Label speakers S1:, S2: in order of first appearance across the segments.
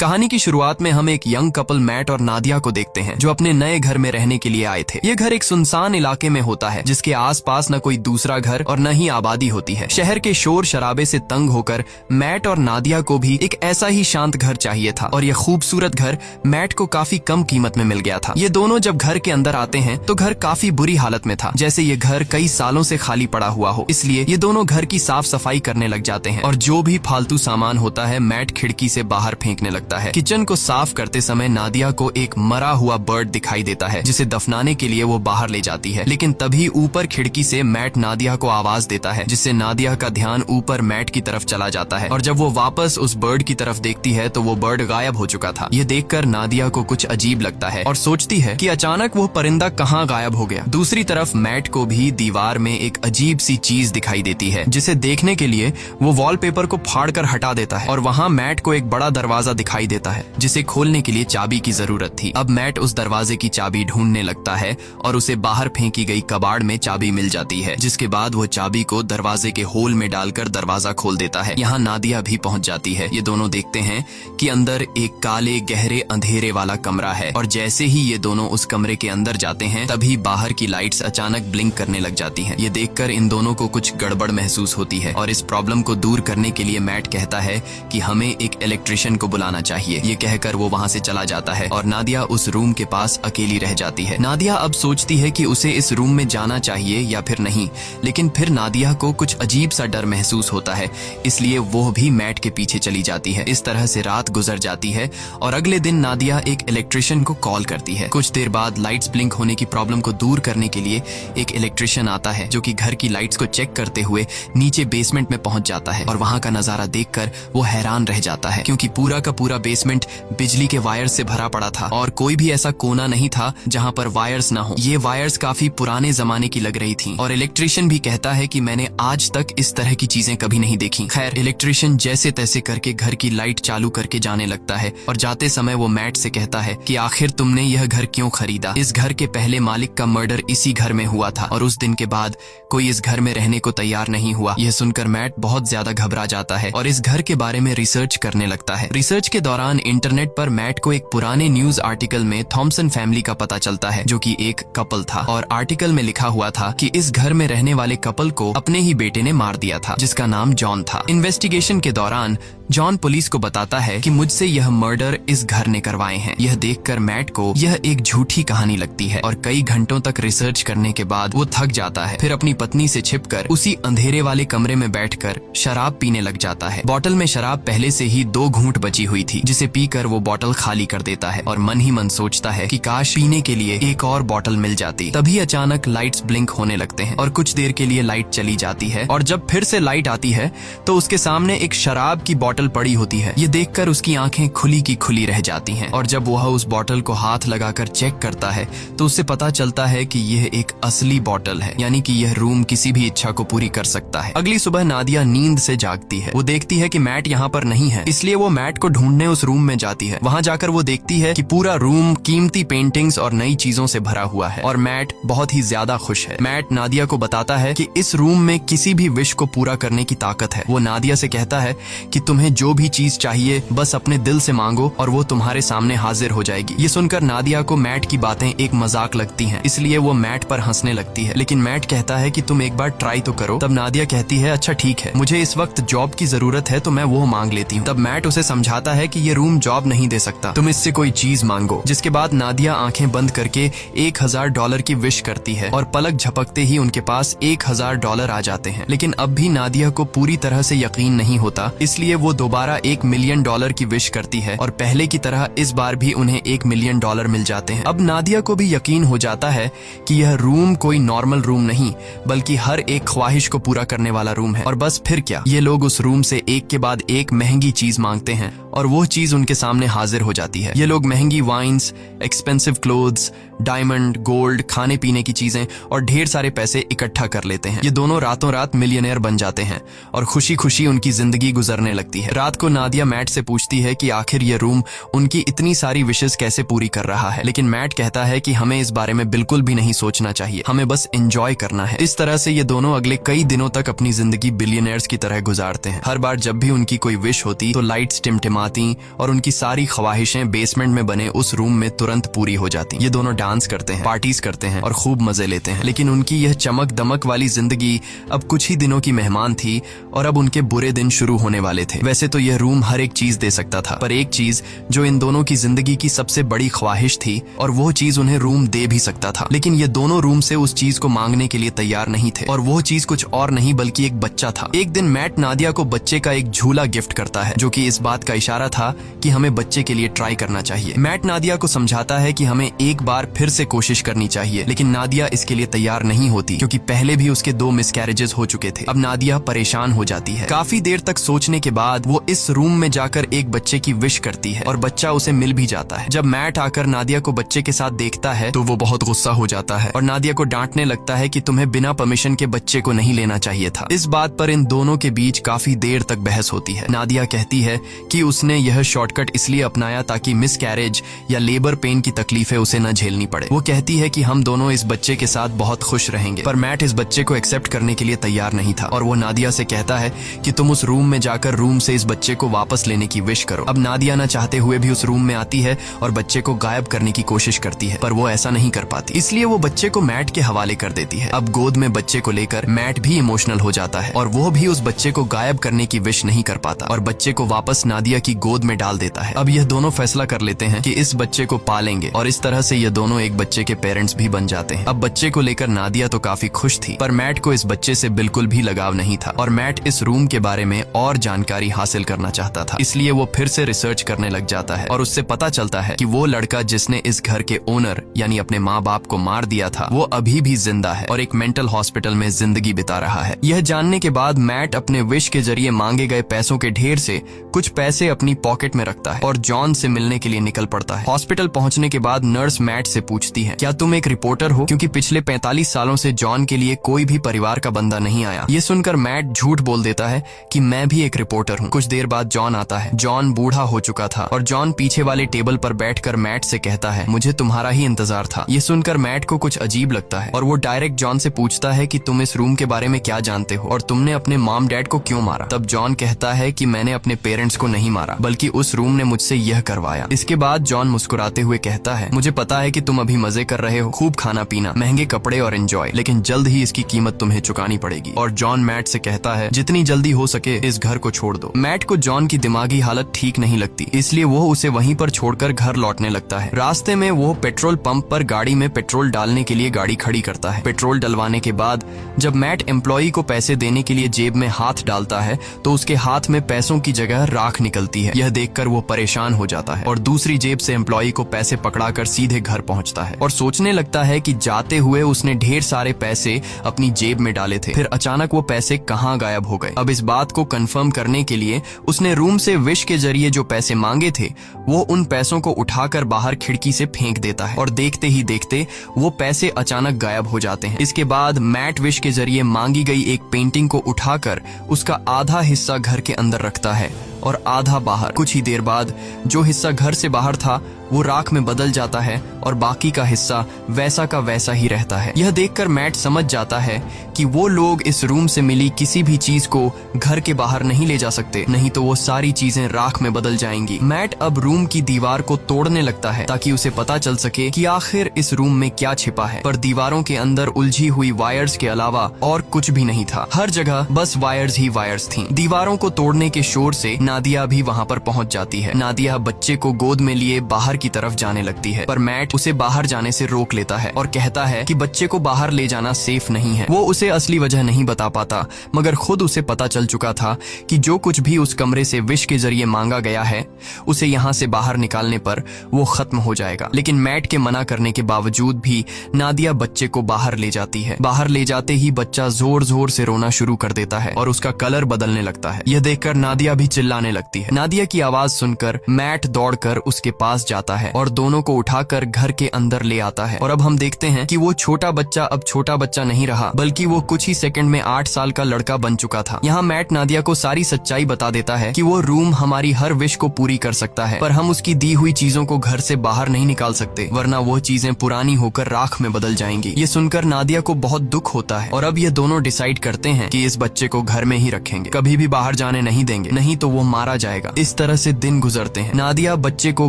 S1: कहानी की शुरुआत में हम एक यंग कपल मैट और नादिया को देखते हैं जो अपने नए घर में रहने के लिए आए थे। ये घर एक सुनसान इलाके में होता है जिसके आसपास न कोई दूसरा घर और न ही आबादी होती है। शहर के शोर शराबे से तंग होकर मैट और नादिया को भी एक ऐसा ही शांत घर चाहिए था और यह खूबसूरत घर मैट को काफी कम कीमत में मिल गया था। ये दोनों जब घर के अंदर आते हैं तो घर काफी बुरी हालत में था, जैसे ये घर कई सालों से खाली पड़ा हुआ हो। इसलिए ये दोनों घर की साफ सफाई करने लग जाते हैं और जो भी फालतू सामान होता है मैट खिड़की से बाहर फेंकने लगता है। किचन को साफ करते समय नादिया को एक मरा हुआ बर्ड दिखाई देता है जिसे दफनाने के लिए वो बाहर ले जाती है, लेकिन तभी ऊपर खिड़की से मैट नादिया को आवाज देता है जिससे नादिया का ध्यान ऊपर मैट की तरफ चला जाता है और जब वो वापस उस बर्ड की तरफ देखती है तो वो बर्ड गायब हो चुका था। ये देखकर नादिया को कुछ अजीब लगता है और सोचती है कि अचानक वो परिंदा कहाँ गायब हो गया। दूसरी तरफ मैट को भी दीवार में एक अजीब सी चीज दिखाई देती है जिसे देखने के लिए वो वॉलपेपर को फाड़कर हटा देता है और वहाँ मैट को एक बड़ा दरवाजा दिखाई देता है जिसे खोलने के लिए चाबी की जरूरत थी। अब मैट उस दरवाजे की चाबी ढूंढने लगता है और उसे बाहर फेंकी गई कबाड़ में चाबी मिल जाती है, जिसके बाद वो चाबी को दरवाजे के होल में डालकर दरवाजा खोल देता है। यहाँ नादिया भी पहुंच जाती है। ये दोनों देखते हैं कि अंदर एक काले गहरे अंधेरे वाला कमरा है और जैसे ही ये दोनों उस कमरे के अंदर जाते हैं तभी बाहर की लाइट्स अचानक ब्लिंक करने लग जाती हैं। ये देखकर इन दोनों को कुछ गड़बड़ महसूस होती है और इस प्रॉब्लम को दूर करने के लिए मैट कहता है कि हमें एक इलेक्ट्रिशियन को बुलाना चाहिए। ये कहकर वो वहाँ से चला जाता है और नादिया उस रूम के पास अकेली रह जाती है। नादिया अब सोचती है कि उसे इस रूम में जाना चाहिए या फिर नहीं, लेकिन फिर नादिया को कुछ अजीब सा डर महसूस होता है, इसलिए वो भी मैट के पीछे चली जाती है। इस तरह से रात गुजर जाती है और अगले दिन नादिया एक इलेक्ट्रिशियन को कॉल करती है। कुछ देर बाद लाइट्स ब्लिंक होने की प्रॉब्लम को दूर करने के लिए एक इलेक्ट्रिशियन आता है जो कि घर की लाइट्स को चेक करते हुए नीचे बेसमेंट में पहुंच जाता है और वहाँ का नजारा देखकर वो हैरान रह जाता है क्योंकि पूरा का पूरा बेसमेंट बिजली के वायर्स से भरा पड़ा था और कोई भी ऐसा कोना नहीं था जहाँ पर वायर्स ना हो। ये वायर्स काफी पुराने जमाने की लग रही थी और इलेक्ट्रिशियन भी कहता है कि मैंने आज तक इस तरह की चीजें कभी नहीं देखी। खैर, इलेक्ट्रिशियन जैसे तैसे करके घर की लाइट चालू करके जाने लगता है और जाते समय वो मैट से कहता है कि आखिर तुमने यह घर क्यों खरीदा? इस घर के पहले मालिक का मर्डर इसी घर में हुआ था और उस दिन के बाद कोई इस घर में रहने को तैयार नहीं हुआ। यह सुनकर मैट बहुत ज्यादा घबरा जाता है और इस घर के बारे में रिसर्च करने लगता है। रिसर्च के दौरान इंटरनेट पर मैट को एक पुराने न्यूज आर्टिकल में थॉमसन फैमिली का पता चलता है जो कि एक कपल था और आर्टिकल में लिखा हुआ था कि इस घर में रहने वाले कपल को अपने ही बेटे ने मार दिया था जिसका नाम जॉन था। इन्वेस्टिगेशन के दौरान जॉन पुलिस को बताता है कि मुझसे यह मर्डर इस घर ने करवाए हैं। यह देखकर मैट को यह एक झूठी कहानी लगती है और कई घंटों तक रिसर्च करने के बाद वो थक जाता है। फिर अपनी पत्नी से छिपकर उसी अंधेरे वाले कमरे में बैठकर शराब पीने लग जाता है। बोतल में शराब पहले से ही 2 घूंट बची हुई थी जिसे पीकर वो बोतल खाली कर देता है और मन ही मन सोचता है कि काश पीने के लिए एक और बोतल मिल जाती। तभी अचानक लाइट्स ब्लिंक होने लगते हैं और कुछ देर के लिए लाइट चली जाती है और जब फिर से लाइट आती है तो उसके सामने एक शराब की बोतल पड़ी होती है। ये देखकर उसकी आंखें खुली की खुली रह जाती हैं और जब वह उस बोतल को हाथ लगाकर चेक करता है तो उससे पता चलता है कि यह एक असली बोतल है, यानी कि यह रूम किसी भी इच्छा को पूरी कर सकता है। अगली सुबह नादिया नींद से जागती है। वो देखती है कि मैट यहाँ पर नहीं है, इसलिए वो मैट को ढूंढने उस रूम में जाती है। वहाँ जाकर वो देखती है कि पूरा रूम कीमती पेंटिंग्स और नई चीजों से भरा हुआ है और मैट बहुत ही ज्यादा खुश है। मैट नादिया को बताता है कि इस रूम में किसी भी विश को पूरा करने की ताकत है। वो नादिया से कहता है कि तुम्हें जो भी चीज चाहिए बस अपने दिल से मांगो और वो तुम्हारे सामने हाजिर हो जाएगी। ये सुनकर नादिया को मैट की बातें एक मजाक लगती हैं, इसलिए वो मैट पर हंसने लगती है, लेकिन मैट कहता है कि तुम एक बार ट्राई तो करो। तब नादिया कहती है अच्छा ठीक है, मुझे इस वक्त जॉब की जरूरत है तो मैं वो मांग लेती हूँ। तब मैट उसे समझाता है कि ये रूम जॉब नहीं दे सकता, तुम इससे कोई चीज मांगो। जिसके बाद नादिया आंखें बंद करके $1000 की विश करती है और पलक झपकते ही उनके पास $1000 आ जाते हैं। लेकिन अब भी नादिया को पूरी तरह से यकीन नहीं होता, इसलिए वो दोबारा $1 मिलियन की विश करती है और पहले की तरह इस बार भी उन्हें $1 मिलियन मिल जाते हैं। अब नादिया को भी यकीन हो जाता है कि यह रूम कोई नॉर्मल रूम नहीं बल्कि हर एक ख्वाहिश को पूरा करने वाला रूम है। और बस फिर क्या, ये लोग उस रूम से एक के बाद एक महंगी चीज मांगते हैं और वो चीज उनके सामने हाजिर हो जाती है। ये लोग महंगी wines, expensive clothes, diamond, gold, खाने पीने की चीजें और ढेर सारे पैसे इकट्ठा कर लेते हैं। ये दोनों रातों रात मिलियनेयर बन जाते हैं और खुशी खुशी उनकी जिंदगी गुजरने लगती है। है। रात को नादिया मैट से पूछती है कि आखिर ये रूम उनकी इतनी सारी विशेष कैसे पूरी कर रहा है, लेकिन मैट कहता है कि हमें इस बारे में बिल्कुल भी नहीं सोचना चाहिए, हमें बस एंजॉय करना है। इस तरह से ये दोनों अगले कई दिनों तक अपनी जिंदगी बिलियनर्स की तरह गुजारते हैं। हर बार जब भी उनकी कोई विश होती तो लाइट्स टिमटिमाती और उनकी सारी ख्वाहिशें बेसमेंट में बने उस रूम में तुरंत पूरी हो जाती। ये दोनों डांस करते हैं, पार्टीज करते हैं और खूब मजे लेते हैं। लेकिन उनकी यह चमक दमक वाली जिंदगी अब कुछ ही दिनों की मेहमान थी और अब उनके बुरे दिन शुरू होने वाले थे। वैसे तो यह रूम हर एक चीज दे सकता था, पर एक चीज जो इन दोनों की जिंदगी की सबसे बड़ी ख्वाहिश थी और वो चीज उन्हें रूम दे भी सकता था, लेकिन ये दोनों रूम से उस चीज को मांगने के लिए तैयार नहीं थे। और वो चीज कुछ और नहीं बल्कि एक बच्चा था। एक दिन मैट नादिया को बच्चे का एक झूला गिफ्ट करता है, जो कि इस बात का इशारा था कि हमें बच्चे के लिए ट्राई करना चाहिए। मैट नादिया को समझाता है कि हमें एक बार फिर से कोशिश करनी चाहिए, लेकिन नादिया इसके लिए तैयार नहीं होती, क्योंकि पहले भी उसके 2 मिसकैरेजेस हो चुके थे। अब नादिया परेशान हो जाती है। काफी देर तक सोचने के बाद वो इस रूम में जाकर एक बच्चे की विश करती है और बच्चा उसे मिल भी जाता है। जब मैट आकर नादिया को बच्चे के साथ देखता है तो वो बहुत गुस्सा हो जाता है और नादिया को डांटने लगता है कि तुम्हें बिना परमिशन के बच्चे को नहीं लेना चाहिए था। इस बात पर इन दोनों के बीच काफी देर तक बहस होती है। नादिया कहती है कि उसने यह शॉर्टकट इसलिए अपनाया ताकि मिसकैरेज या लेबर पेन की तकलीफें उसे न झेलनी पड़े। वो कहती है कि हम दोनों इस बच्चे के साथ बहुत खुश रहेंगे, पर मैट इस बच्चे को एक्सेप्ट करने के लिए तैयार नहीं था और वो नादिया से कहता है कि तुम उस रूम में जाकर रूम से इस बच्चे को वापस लेने की विश करो। अब नादिया न चाहते हुए भी उस रूम में आती है और बच्चे को गायब करने की कोशिश करती है, पर वो ऐसा नहीं कर पाती, इसलिए वो बच्चे को मैट के हवाले कर देती है। अब गोद में बच्चे को लेकर मैट भी इमोशनल हो जाता है और वो भी उस बच्चे को गायब करने की विश नहीं कर पाता और बच्चे को वापस नादिया की गोद में डाल देता है। अब यह दोनों फैसला कर लेते हैं कि इस बच्चे को पालेंगे और इस तरह से ये दोनों एक बच्चे के पेरेंट्स भी बन जाते हैं। अब बच्चे को लेकर नादिया तो काफी खुश थी, पर मैट को इस बच्चे से बिल्कुल भी लगाव नहीं था और मैट इस रूम के बारे में और जानकारी हासिल करना चाहता था, इसलिए वो फिर से रिसर्च करने लग जाता है और उससे पता चलता है कि वो लड़का जिसने इस घर के ओनर यानी अपने माँ बाप को मार दिया था वो अभी भी जिंदा है और एक मेंटल हॉस्पिटल में जिंदगी बिता रहा है। यह जानने के बाद मैट अपने विश के जरिए मांगे गए पैसों के ढेर से कुछ पैसे अपनी पॉकेट में रखता है और जॉन से मिलने के लिए निकल पड़ता है। हॉस्पिटल पहुंचने के बाद नर्स मैट से पूछती है, क्या तुम एक रिपोर्टर हो, क्योंकि पिछले 45 सालों से जॉन के लिए कोई भी परिवार का बंदा नहीं आया। ये सुनकर मैट झूठ बोल देता है कि मैं भी एक रिपोर्टर हूँ। कुछ देर बाद जॉन आता है। जॉन बूढ़ा हो चुका था और जॉन पीछे वाले टेबल पर बैठकर मैट से कहता है, मुझे तुम्हारा ही इंतजार था। ये सुनकर मैट को कुछ अजीब लगता है और वो डायरेक्ट जॉन से पूछता है कि तुम इस रूम के बारे में क्या जानते हो और तुमने अपने मॉम डैड को क्यों मारा। तब जॉन कहता है कि मैंने अपने पेरेंट्स को नहीं मारा, बल्कि उस रूम ने मुझसे यह करवाया। इसके बाद जॉन मुस्कुराते हुए कहता है, मुझे पता है कि तुम अभी मजे कर रहे हो, खूब खाना पीना, महंगे कपड़े और एंजॉय, लेकिन जल्द ही इसकी कीमत तुम्हें चुकानी पड़ेगी। और जॉन मैट से कहता है, जितनी जल्दी हो सके इस घर को छोड़ दो। मैट को जॉन की दिमागी हालत ठीक नहीं लगती, इसलिए वो उसे वहीं पर छोड़कर घर लौटने लगता है। रास्ते में वो पेट्रोल पंप पर गाड़ी में पेट्रोल डालने के लिए गाड़ी खड़ी करता है। पेट्रोल डलवाने के बाद जब मैट एम्प्लॉई को पैसे देने के लिए जेब में हाथ डालता है तो उसके हाथ में पैसों की जगह राख निकलती है। यह देखकर वो परेशान हो जाता है और दूसरी जेब से एम्प्लॉई को पैसे पकड़ाकर सीधे घर पहुंचता है और सोचने लगता है कि जाते हुए उसने ढेर सारे पैसे अपनी जेब में डाले थे, फिर अचानक वो पैसे कहाँ गायब हो गए। अब इस बात को कंफर्म करने के लिए उसने रूम से विश के जरिए जो पैसे मांगे थे वो उन पैसों को उठाकर बाहर खिड़की से फेंक देता है और देखते ही देखते वो पैसे अचानक गायब हो जाते हैं। इसके बाद मैट विश के जरिए मांगी गई एक पेंटिंग को उठाकर उसका आधा हिस्सा घर के अंदर रखता है और आधा बाहर। कुछ ही देर बाद जो हिस्सा घर से बाहर था वो राख में बदल जाता है और बाकी का हिस्सा वैसा का वैसा ही रहता है। यह देखकर मैट समझ जाता है कि वो लोग इस रूम से मिली किसी भी चीज को घर के बाहर नहीं ले जा सकते, नहीं तो वो सारी चीजें राख में बदल जाएंगी। मैट अब रूम की दीवार को तोड़ने लगता है ताकि उसे पता चल सके कि आखिर इस रूम में क्या छिपा है, पर दीवारों के अंदर उलझी हुई वायर्स के अलावा और कुछ भी नहीं था। हर जगह बस वायर्स ही वायर्स थीं। दीवारों को तोड़ने के शोर से नादिया भी वहाँ पर पहुँच जाती है। नादिया बच्चे को गोद में लिए बाहर की तरफ जाने लगती है, पर मैट उसे बाहर जाने से रोक लेता है और कहता है कि बच्चे को बाहर ले जाना सेफ नहीं है। वो उसे असली वजह नहीं बता पाता, मगर खुद उसे पता चल चुका था कि जो कुछ भी उस कमरे से विश के जरिए मांगा गया है उसे यहाँ से बाहर निकालने पर वो खत्म हो जाएगा। लेकिन मैट के मना करने के बावजूद भी नादिया बच्चे को बाहर ले जाती है। बाहर ले जाते ही बच्चा जोर जोर से रोना शुरू कर देता है और उसका कलर बदलने लगता है। यह देखकर नादिया भी चिल्लाने चिल्लाने लगती है। नादिया की आवाज सुनकर मैट दौड़कर उसके पास जाता है और दोनों को उठाकर घर के अंदर ले आता है। और अब हम देखते हैं कि वो छोटा बच्चा अब छोटा बच्चा नहीं रहा, बल्कि वो कुछ ही सेकंड में 8 साल का लड़का बन चुका था। यहाँ मैट नादिया को सारी सच्चाई बता देता है कि वो रूम हमारी हर विश को पूरी कर सकता है, पर हम उसकी दी हुई चीजों को घर से बाहर नहीं निकाल सकते, वरना वो चीजें पुरानी होकर राख में बदल जाएंगी। ये सुनकर नादिया को बहुत दुख होता है और अब ये दोनों डिसाइड करते हैं कि इस बच्चे को घर में ही रखेंगे, कभी भी बाहर जाने नहीं देंगे, नहीं तो वो मारा जाएगा। इस तरह से दिन गुजरते हैं। नादिया बच्चे को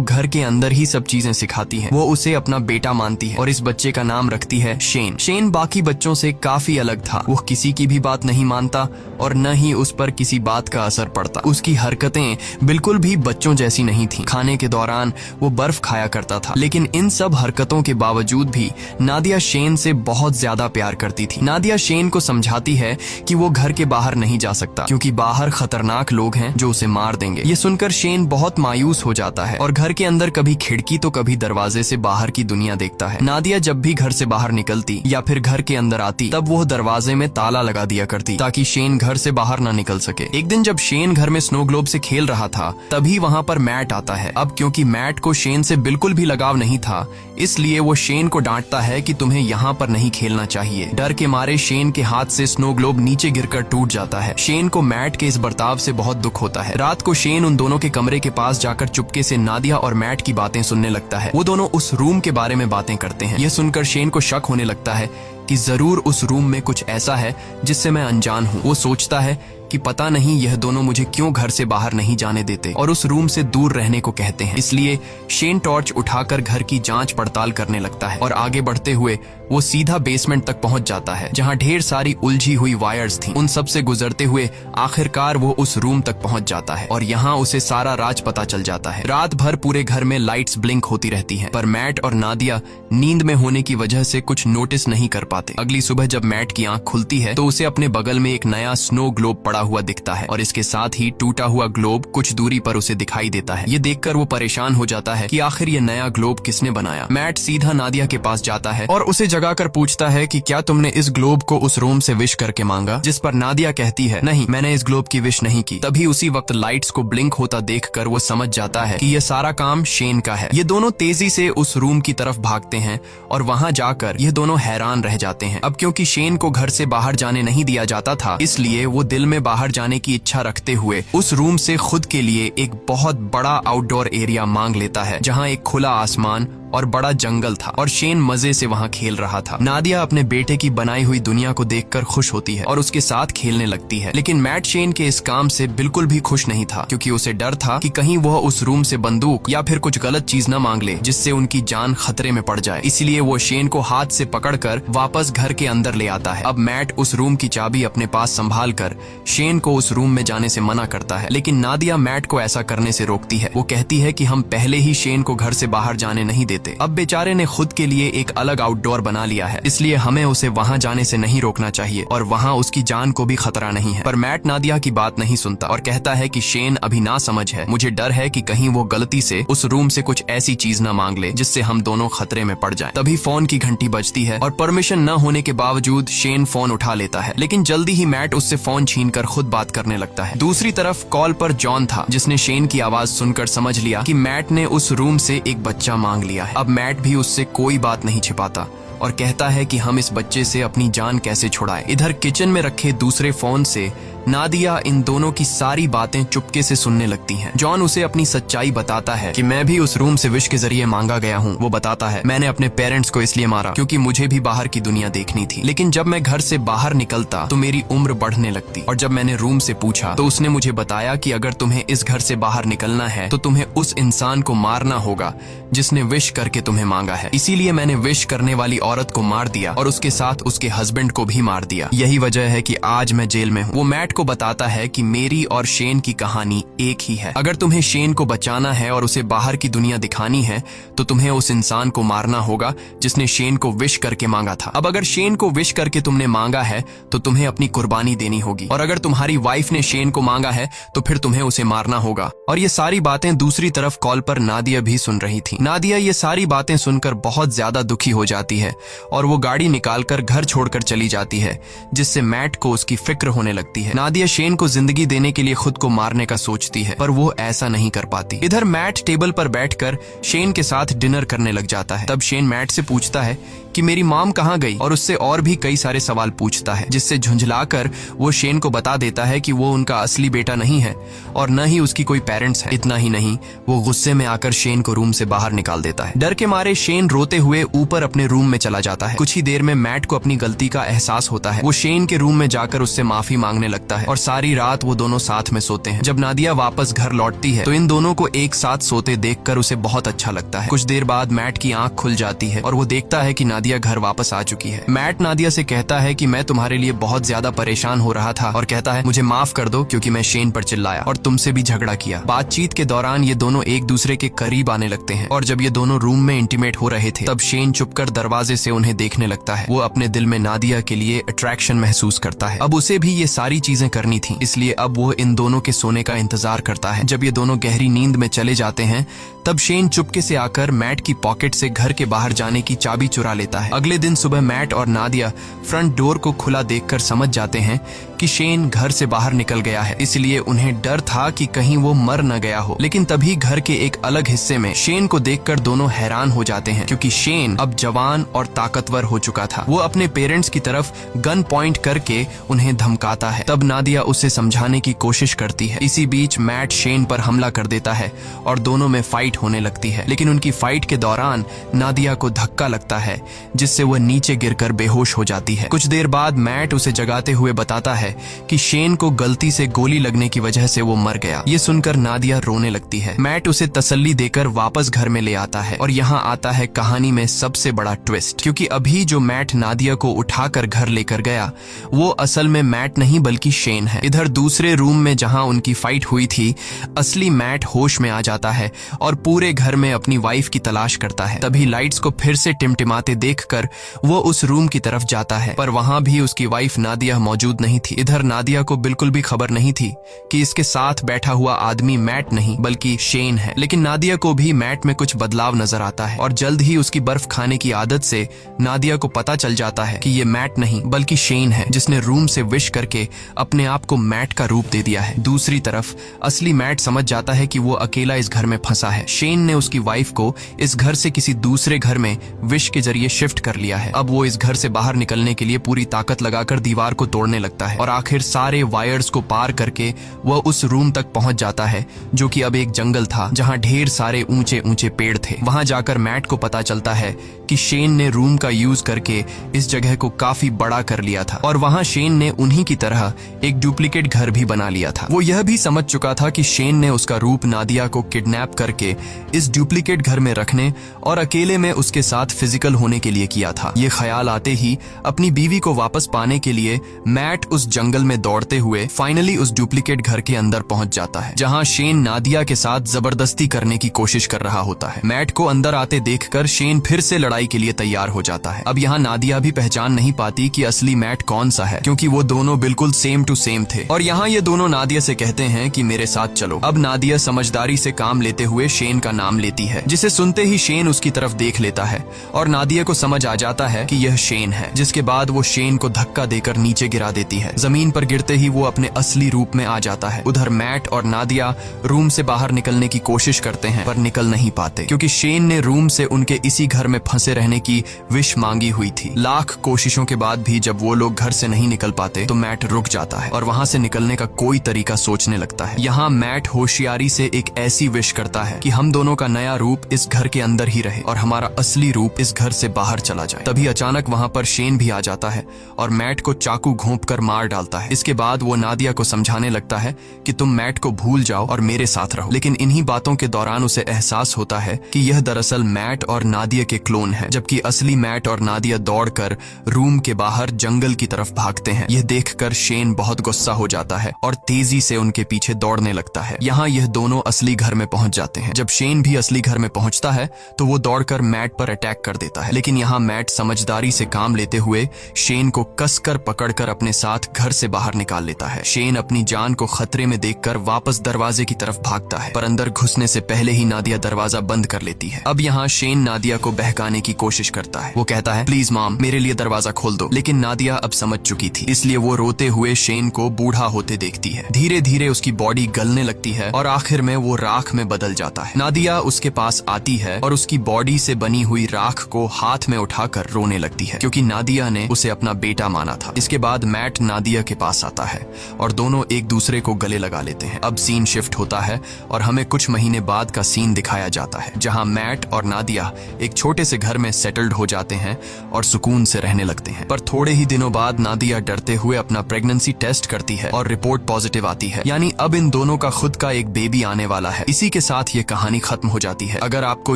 S1: घर के अंदर ही सब चीजें सिखाती है। वो उसे अपना बेटा मानती है और इस बच्चे का नाम रखती है शेन। शेन बाकी बच्चों से काफी अलग था। वो किसी की भी बात नहीं मानता और न ही उस पर किसी बात का असर पड़ता। उसकी हरकतें बिल्कुल भी बच्चों जैसी नहीं थी। खाने के दौरान वो बर्फ खाया करता था, लेकिन इन सब हरकतों के बावजूद भी नादिया शेन से बहुत ज्यादा प्यार करती थी। नादिया शेन को समझाती है कि वो घर के बाहर नहीं जा सकता, क्योंकि बाहर खतरनाक लोग हैं जो उसे मार देंगे। ये सुनकर शेन बहुत मायूस हो जाता है और घर के अंदर कभी खिड़की तो कभी दरवाजे से बाहर की दुनिया देखता है। नादिया जब भी घर से बाहर निकलती या फिर घर के अंदर आती, तब वो दरवाजे में ताला लगा दिया करती ताकि शेन घर से बाहर ना निकल सके। एक दिन जब शेन घर में स्नो ग्लोब से खेल रहा था, तभी वहाँ पर मैट आता है। अब क्योंकि मैट को शेन से बिल्कुल भी लगाव नहीं था, इसलिए वो शेन को डांटता है कि तुम्हें यहाँ पर नहीं खेलना चाहिए। डर के मारे शेन के हाथ से स्नो ग्लोब नीचे गिरकर टूट जाता है। शेन को मैट के इस बर्ताव से बहुत दुख होता है। रात को शेन उन दोनों के कमरे के पास जाकर चुपके से नादिया और मैट की बातें सुनने लगता है। वो दोनों उस रूम के बारे में बातें करते हैं। यह सुनकर शेन को शक होने लगता है कि जरूर उस रूम में कुछ ऐसा है जिससे मैं अनजान हूँ। वो सोचता है कि पता नहीं यह दोनों मुझे क्यों घर से बाहर नहीं जाने देते और उस रूम से दूर रहने को कहते हैं। इसलिए शेन टॉर्च उठाकर घर की जांच पड़ताल करने लगता है और आगे बढ़ते हुए वो सीधा बेसमेंट तक पहुंच जाता है, जहां ढेर सारी उलझी हुई वायर्स थीं। उन सब से गुजरते हुए आखिरकार वो उस रूम तक पहुंच जाता है और यहाँ उसे सारा राज पता चल जाता है। रात भर पूरे घर में लाइट्स ब्लिंक होती रहती हैं, पर मैट और नादिया नींद में होने की वजह से कुछ नोटिस नहीं कर पाते। अगली सुबह जब मैट की आंख खुलती है तो उसे अपने बगल में एक नया स्नो ग्लोब पड़ा हुआ दिखता है और इसके साथ ही टूटा हुआ ग्लोब कुछ दूरी पर उसे दिखाई देता है। ये देखकर वो परेशान हो जाता है कि आखिर ये नया ग्लोब किसने बनाया। मैट सीधा नादिया के पास जाता है और उसे जगाकर पूछता है कि क्या तुमने इस ग्लोब को उस रूम से विश करके मांगा, जिस पर नादिया कहती है नहीं, मैंने इस ग्लोब की विश नहीं की। तभी उसी वक्त लाइट्स को ब्लिंक होता देखकर वो समझ जाता है कि ये सारा काम शेन का है। ये दोनों तेजी से उस रूम की तरफ भागते हैं और वहाँ जाकर ये दोनों हैरान रह जाते हैं। अब क्योंकि शेन को घर से बाहर जाने नहीं दिया जाता था, इसलिए वो दिल में बाहर जाने की इच्छा रखते हुए उस रूम से खुद के लिए एक बहुत बड़ा आउटडोर एरिया मांग लेता है, जहाँ एक खुला आसमान और बड़ा जंगल था और शेन मजे से वहाँ खेल रहा था। नादिया अपने बेटे की बनाई हुई दुनिया को देखकर खुश होती है और उसके साथ खेलने लगती है, लेकिन मैट शेन के इस काम से बिल्कुल भी खुश नहीं था, क्योंकि उसे डर था कि कहीं वह उस रूम से बंदूक या फिर कुछ गलत चीज न मांग ले जिससे उनकी जान खतरे में पड़ जाए। इसलिए वो शेन को हाथ से पकड़कर वापस घर के अंदर ले आता है। अब मैट उस रूम की चाबी अपने पास संभाल कर शेन को उस रूम में जाने से मना करता है, लेकिन नादिया मैट को ऐसा करने से रोकती है। वो कहती है कि हम पहले ही शेन को घर से बाहर जाने नहीं देते। अब बेचारे ने खुद के लिए एक अलग आउटडोर बना लिया है, इसलिए हमें उसे वहाँ जाने से नहीं रोकना चाहिए और वहाँ उसकी जान को भी खतरा नहीं है। पर मैट नादिया की बात नहीं सुनता और कहता है कि शेन अभी ना समझ है, मुझे डर है कि कहीं वो गलती से उस रूम से कुछ ऐसी चीज न मांग ले जिससे हम दोनों खतरे में पड़ जाएं। तभी फोन की घंटी बजती है और परमिशन न होने के बावजूद शेन फोन उठा लेता है, लेकिन जल्दी ही मैट उससे फोन छीनकर खुद बात करने लगता है। दूसरी तरफ कॉल पर जॉन था, जिसने शेन की आवाज सुनकर समझ लिया कि मैट ने उस रूम से एक बच्चा मांग लिया है। अब मैट भी उससे कोई बात नहीं छिपाता और कहता है कि हम इस बच्चे से अपनी जान कैसे छुड़ाएं। इधर किचन में रखे दूसरे फोन से नादिया इन दोनों की सारी बातें चुपके से सुनने लगती हैं। जॉन उसे अपनी सच्चाई बताता है कि मैं भी उस रूम से विश के जरिए मांगा गया हूँ। वो बताता है, मैंने अपने पेरेंट्स को इसलिए मारा क्योंकि मुझे भी बाहर की दुनिया देखनी थी, लेकिन जब मैं घर से बाहर निकलता तो मेरी उम्र बढ़ने लगती और जब मैंने रूम से पूछा तो उसने मुझे बताया कि अगर तुम्हें इस घर से बाहर निकलना है तो तुम्हें उस इंसान को मारना होगा जिसने विश करके तुम्हें मांगा है। इसीलिए मैंने विश करने वाली औरत को मार दिया और उसके साथ उसके हस्बैंड को भी मार दिया। यही वजह है कि आज मैं जेल में हूँ। वो मैट को बताता है कि मेरी और शेन की कहानी एक ही है। अगर तुम्हें शेन को बचाना है और उसे बाहर की दुनिया दिखानी है तो तुम्हें उस इंसान को मारना होगा जिसने शेन को विश करके मांगा था। अब अगर शेन को विश करके तुमने मांगा है तो तुम्हें अपनी कुर्बानी देनी होगी, और अगर तुम्हारी वाइफ ने शेन को मांगा है तो फिर तुम्हें उसे मारना होगा। और ये सारी बातें दूसरी तरफ कॉल पर नादिया भी सुन रही थी। नादिया ये सारी बातें सुनकर बहुत ज्यादा दुखी हो जाती है और वो गाड़ी निकालकर घर छोड़कर चली जाती है, जिससे मैट को उसकी फिक्र होने लगती है। नादिया शेन को जिंदगी देने के लिए खुद को मारने का सोचती है, पर वो ऐसा नहीं कर पाती। इधर मैट टेबल पर बैठकर शेन के साथ डिनर करने लग जाता है। तब शेन मैट से पूछता है कि मेरी मॉम कहाँ गई, और उससे और भी कई सारे सवाल पूछता है, जिससे झुंझलाकर वो शेन को बता देता है कि वो उनका असली बेटा नहीं है और न ही उसकी कोई पेरेंट्स है। इतना ही नहीं, वो गुस्से में आकर शेन को रूम से बाहर निकाल देता है। डर के मारे शेन रोते हुए ऊपर अपने रूम में चला जाता है। कुछ ही देर में मैट को अपनी गलती का एहसास होता है। वो शेन के रूम में जाकर उससे माफी मांगने लगता है और सारी रात वो दोनों साथ में सोते हैं। जब नादिया वापस घर लौटती है तो इन दोनों को एक साथ सोते देखकर उसे बहुत अच्छा लगता है। कुछ देर बाद मैट की आंख खुल जाती है और वो देखता है कि नादिया घर वापस आ चुकी है। मैट नादिया से कहता है कि मैं तुम्हारे लिए बहुत ज्यादा परेशान हो रहा था, और कहता है मुझे माफ कर दो क्योंकि मैं शेन पर चिल्लाया और तुमसे भी झगड़ा किया। बातचीत के दौरान ये दोनों एक दूसरे के करीब आने लगते हैं और जब ये दोनों रूम में इंटीमेट हो रहे थे तब शेन चुपकर दरवाजे से उन्हें देखने लगता है। वो अपने दिल में नादिया के लिए अट्रैक्शन महसूस करता है। अब उसे भी ये सारी चीजें करनी थी, इसलिए अब वो इन दोनों के सोने का इंतजार करता है। जब ये दोनों गहरी नींद में चले जाते हैं तब शेन चुपके से आकर मैट की पॉकेट से घर के बाहर जाने की चाबी चुरा लेता है। अगले दिन सुबह मैट और नादिया फ्रंट डोर को खुला देखकर समझ जाते हैं कि शेन घर से बाहर निकल गया है, इसलिए उन्हें डर था कि कहीं वो मर न गया हो। लेकिन तभी घर के एक अलग हिस्से में शेन को देखकर दोनों हैरान हो जाते हैं, क्योंकि शेन अब जवान और ताकतवर हो चुका था। वो अपने पेरेंट्स की तरफ गन पॉइंट करके उन्हें धमकाता है। तब नादिया उसे समझाने की कोशिश करती है। इसी बीच मैट शेन पर हमला कर देता है और दोनों में फाइट होने लगती है। लेकिन उनकी फाइट के दौरान नादिया को धक्का लगता है, जिससे वह नीचे गिरकर बेहोश हो जाती है। कुछ देर बाद मैट उसे जगाते हुए बताता है कि शेन को गलती से गोली लगने की वजह से वो मर गया। ये सुनकर नादिया रोने लगती है। मैट उसे तसल्ली देकर वापस घर में ले आता है और यहाँ आता है कहानी में सबसे बड़ा ट्विस्ट, क्योंकि अभी जो मैट नादिया को उठाकर घर लेकर गया वो असल में मैट नहीं बल्कि शेन है। इधर दूसरे रूम में जहाँ उनकी फाइट हुई थी, असली मैट होश में आ जाता है और पूरे घर में अपनी वाइफ की तलाश करता है। तभी लाइट्स को फिर से टिमटिमाते देखकर वो उस रूम की तरफ जाता है, पर वहां भी उसकी वाइफ नादिया मौजूद नहीं थी। इधर नादिया को बिल्कुल भी खबर नहीं थी कि इसके साथ बैठा हुआ आदमी मैट नहीं बल्कि शेन है। लेकिन नादिया को भी मैट में कुछ बदलाव नजर आता है और जल्द ही उसकी बर्फ खाने की आदत से नादिया को पता चल जाता है कि ये मैट नहीं बल्कि शेन है, जिसने रूम से विश करके अपने आप को मैट का रूप दे दिया है। दूसरी तरफ असली मैट समझ जाता है कि वो अकेला इस घर में फंसा है। शेन ने उसकी वाइफ को इस घर से किसी दूसरे घर में विश के जरिए शिफ्ट कर लिया है। अब वो इस घर से बाहर निकलने के लिए पूरी ताकत लगाकर दीवार को तोड़ने लगता है और आखिर सारे वायर्स को पार करके वह उस रूम तक पहुंच जाता है, जो कि अब एक जंगल था जहां ढेर सारे ऊंचे ऊंचे पेड़ थे। वहां जाकर मैट को पता चलता है कि शेन ने रूम का यूज करके इस जगह को काफी बड़ा कर लिया था और वहां शेन ने उन्हीं की तरह एक डुप्लीकेट घर भी बना लिया था। वो यह भी समझ चुका था कि शेन ने उसका रूप नादिया को किडनैप करके इस डुप्लीकेट घर में रखने और अकेले में उसके साथ फिजिकल होने के लिए किया था। ये ख्याल आते ही अपनी बीवी को वापस पाने के लिए मैट उस जंगल में दौड़ते हुए फाइनली उस डुप्लीकेट घर के अंदर पहुंच जाता है, जहां शेन नादिया के साथ जबरदस्ती करने की कोशिश कर रहा होता है। मैट को अंदर आते देखकर शेन फिर से लड़ाई के लिए तैयार हो जाता है। अब यहाँ नादिया भी पहचान नहीं पाती कि असली मैट कौन सा है, क्योंकि वो दोनों बिल्कुल सेम टू सेम थे। और यहाँ ये दोनों नादिया से कहते हैं कि मेरे साथ चलो। अब नादिया समझदारी से काम लेते हुए शेन का नाम लेती है, जिसे सुनते ही शेन उसकी तरफ देख लेता है और नादिया को समझ आ जाता है कि यह शेन है, जिसके बाद वो शेन को धक्का देकर नीचे गिरा देती है। जमीन पर गिरते ही वो अपने असली रूप में आ जाता है। उधर मैट और नादिया रूम से बाहर निकलने की कोशिश करते हैं पर निकल नहीं पाते, क्योंकि शेन ने रूम से उनके इसी घर में फंसे रहने की विश मांगी हुई थी। लाख कोशिशों के बाद भी जब वो लोग घर से नहीं निकल पाते तो मैट रुक जाता है और वहां से निकलने का कोई तरीका सोचने लगता है। यहाँ मैट होशियारी से एक ऐसी विश करता है कि हम दोनों का नया रूप इस घर के अंदर ही रहे और हमारा असली रूप इस घर से बाहर चला जाए। तभी अचानक वहां पर शेन भी आ जाता है और मैट को चाकू घोंपकर मार डालता है। इसके बाद वो नादिया को समझाने लगता है कि तुम मैट को भूल जाओ और मेरे साथ रहो। लेकिन इन्हीं बातों के दौरान उसे एहसास होता है कि यह दरअसल मैट और नादिया के क्लोन है, जबकि असली मैट और नादिया दौड़कर रूम के बाहर जंगल की तरफ भागते हैं। यह देखकर शेन बहुत गुस्सा हो जाता है और तेजी से उनके पीछे दौड़ने लगता है। यहाँ यह दोनों असली घर में पहुंच जाते हैं। जब शेन भी असली घर में पहुंचता है तो वो दौड़कर मैट पर अटैक कर देता है, लेकिन यहाँ मैट समझदारी से काम लेते हुए शेन को कसकर पकड़कर अपने साथ घर से बाहर निकाल लेता है। शेन अपनी जान को खतरे में देखकर वापस दरवाजे की तरफ भागता है, पर अंदर घुसने से पहले ही नादिया दरवाजा बंद कर लेती है। अब यहाँ शेन नादिया को बहकाने की कोशिश करता है। वो कहता है, प्लीज मॉम, मेरे लिए दरवाजा खोल दो। लेकिन नादिया अब समझ चुकी थी, इसलिए वो रोते हुए शेन को बूढ़ा होते देखती है। धीरे धीरे उसकी बॉडी गलने लगती है और आखिर में वो राख में बदल जाता है। नादिया उसके पास आती है और उसकी बॉडी से बनी हुई राख को हाथ में उठाकर रोने लगती है, क्योंकि नादिया ने उसे अपना बेटा माना था। इसके बाद मैट नादिया के पास आता है और दोनों एक दूसरे को गले लगा लेते हैं। अब सीन शिफ्ट होता है और हमें कुछ महीने बाद का सीन दिखाया जाता है, जहां मैट और नादिया एक छोटे से घर में सेटल्ड हो जाते हैं और सुकून से रहने लगते हैं। पर थोड़े ही दिनों बाद नादिया डरते हुए अपना प्रेगनेंसी टेस्ट करती है और रिपोर्ट पॉजिटिव आती है, यानी अब इन दोनों का खुद का एक बेबी आने वाला है। इसी के साथ ये कहानी खत्म हो जाती है। अगर आपको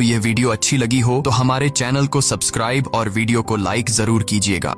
S1: ये वीडियो अच्छी लगी हो तो हमारे चैनल को सब्सक्राइब और वीडियो को लाइक जरूर कीजिएगा।